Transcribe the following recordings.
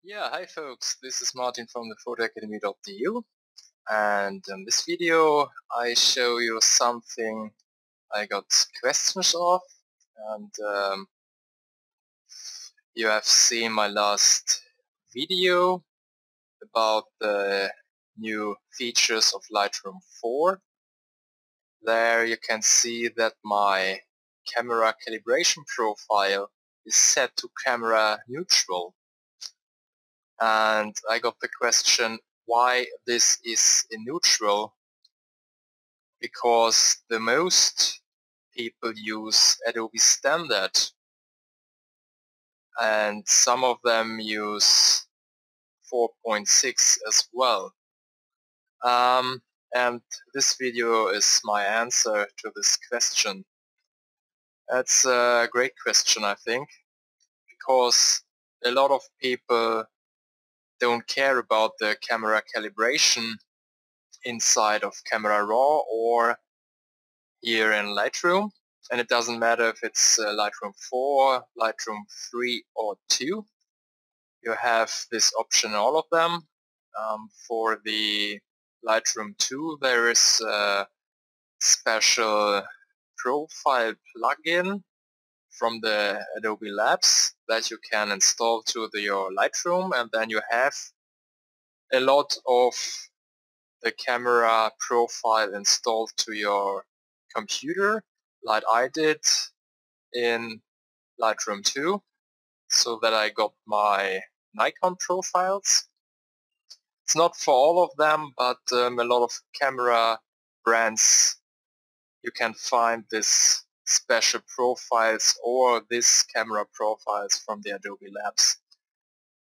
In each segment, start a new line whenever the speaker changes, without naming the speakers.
Yeah, hi folks, this is Martin from the photoacademy.eu, and in this video I show you something I got questions of, and you have seen my last video about the new features of Lightroom 4. There you can see that my camera calibration profile is set to camera neutral. And I got the question why this is in neutral, because the most people use Adobe Standard and some of them use 4.6 as well. And this video is my answer to this question. That's a great question, I think, because a lot of people don't care about the camera calibration inside of Camera Raw or here in Lightroom, and it doesn't matter if it's Lightroom 4, Lightroom 3 or 2. You have this option in all of them. For the Lightroom 2 there is a special profile plugin from the Adobe Labs that you can install to your Lightroom, and then you have a lot of the camera profile installed to your computer, like I did in Lightroom 2, so that I got my Nikon profiles. It's not for all of them, but a lot of camera brands you can find this special profiles or this camera profiles from the Adobe Labs.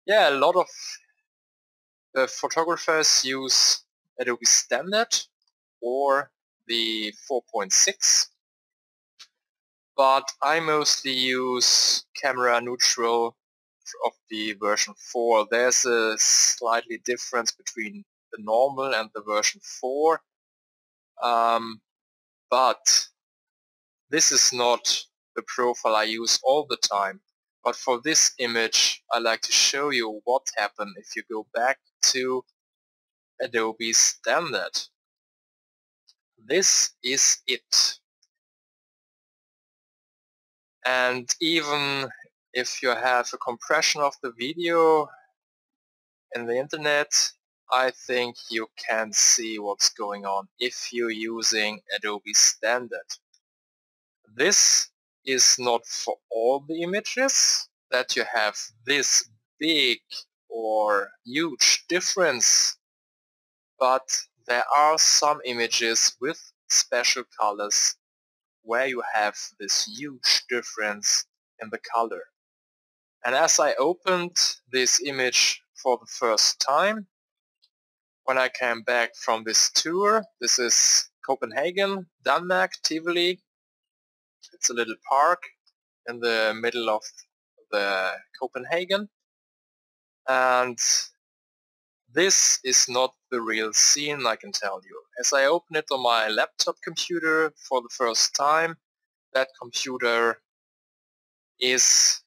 Yeah, a lot of the photographers use Adobe Standard or the 4.6, but I mostly use camera neutral of the version 4. There's a slightly difference between the normal and the version 4, but this is not the profile I use all the time. But for this image I like to show you what happened if you go back to Adobe Standard. This is it. And even if you have a compression of the video in the internet, I think you can see what's going on if you're using Adobe Standard. This is not for all the images that you have this big or huge difference, but there are some images with special colors where you have this huge difference in the color. And as I opened this image for the first time, when I came back from this tour, this is Copenhagen, Denmark, Tivoli. It's a little park in the middle of the Copenhagen. And this is not the real scene, I can tell you. As I open it on my laptop computer for the first time, that computer is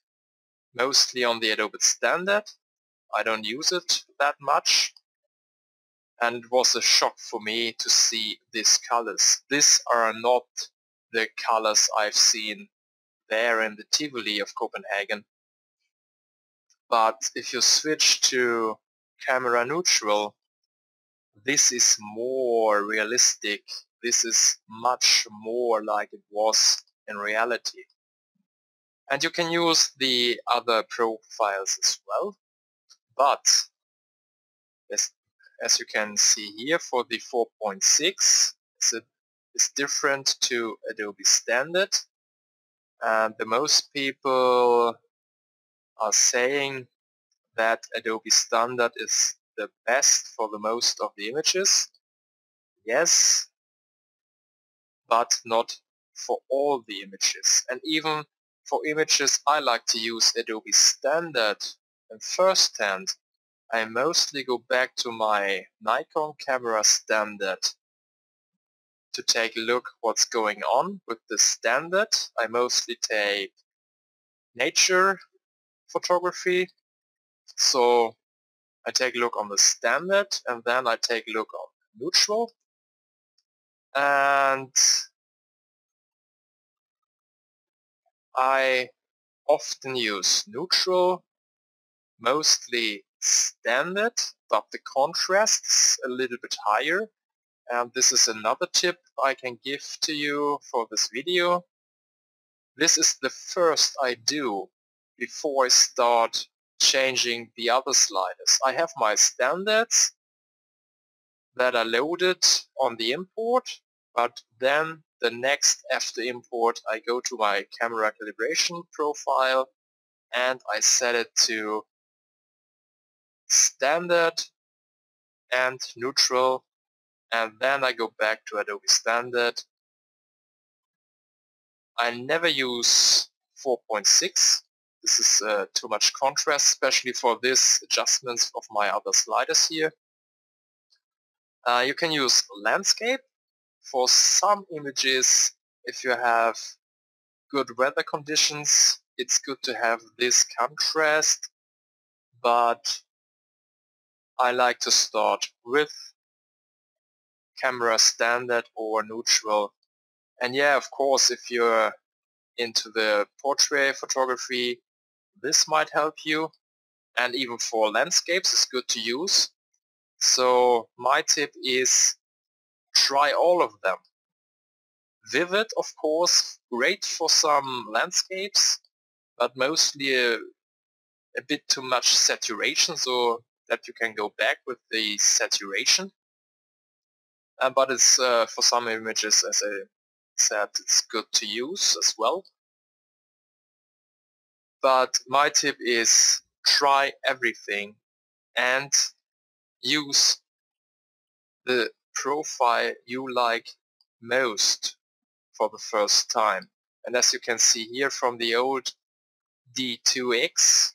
mostly on the Adobe Standard. I don't use it that much, and it was a shock for me to see these colors. These are not the colors I've seen there in the Tivoli of Copenhagen. But if you switch to camera neutral, this is more realistic. This is much more like it was in reality. And you can use the other profiles as well, but as you can see here, for the 4.6 it's different to Adobe Standard, and the most people are saying that Adobe Standard is the best for the most of the images. Yes, but not for all the images. And even for images I like to use Adobe Standard in first hand, I mostly go back to my Nikon camera standard to take a look what's going on with the standard. I mostly take nature photography, so I take a look on the standard, and then I take a look on neutral, and I often use neutral, mostly standard, but the contrast is a little bit higher. And this is another tip I can give to you for this video. This is the first I do before I start changing the other sliders. I have my standards that are loaded on the import, but then the next after import I go to my camera calibration profile and I set it to standard and neutral, and then I go back to Adobe Standard. I never use 4.6. This is too much contrast, especially for this adjustments of my other sliders here. You can use landscape for some images. If you have good weather conditions, it's good to have this contrast, but I like to start with camera standard or neutral. And yeah, of course, if you're into the portrait photography, this might help you. And even for landscapes, it's good to use. So my tip is try all of them. Vivid, of course, great for some landscapes, but mostly a bit too much saturation, so that you can go back with the saturation. But it's for some images, as I said, it's good to use as well. But my tip is try everything and use the profile you like most for the first time. And as you can see here from the old D2X,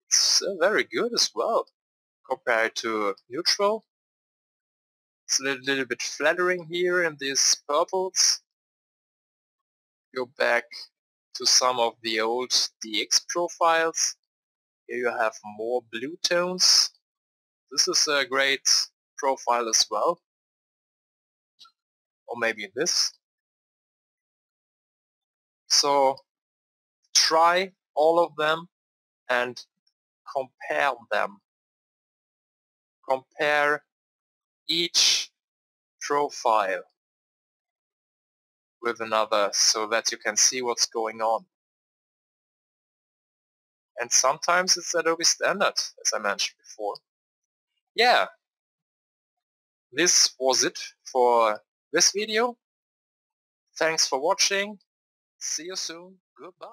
it's very good as well compared to neutral. It's a little bit flattering here in these purples. Go back to some of the old DX profiles. Here you have more blue tones. This is a great profile as well. Or maybe this. So try all of them and compare them. Compare each profile with another so that you can see what's going on. And sometimes it's Adobe Standard, as I mentioned before. Yeah, this was it for this video. Thanks for watching. See you soon. Goodbye.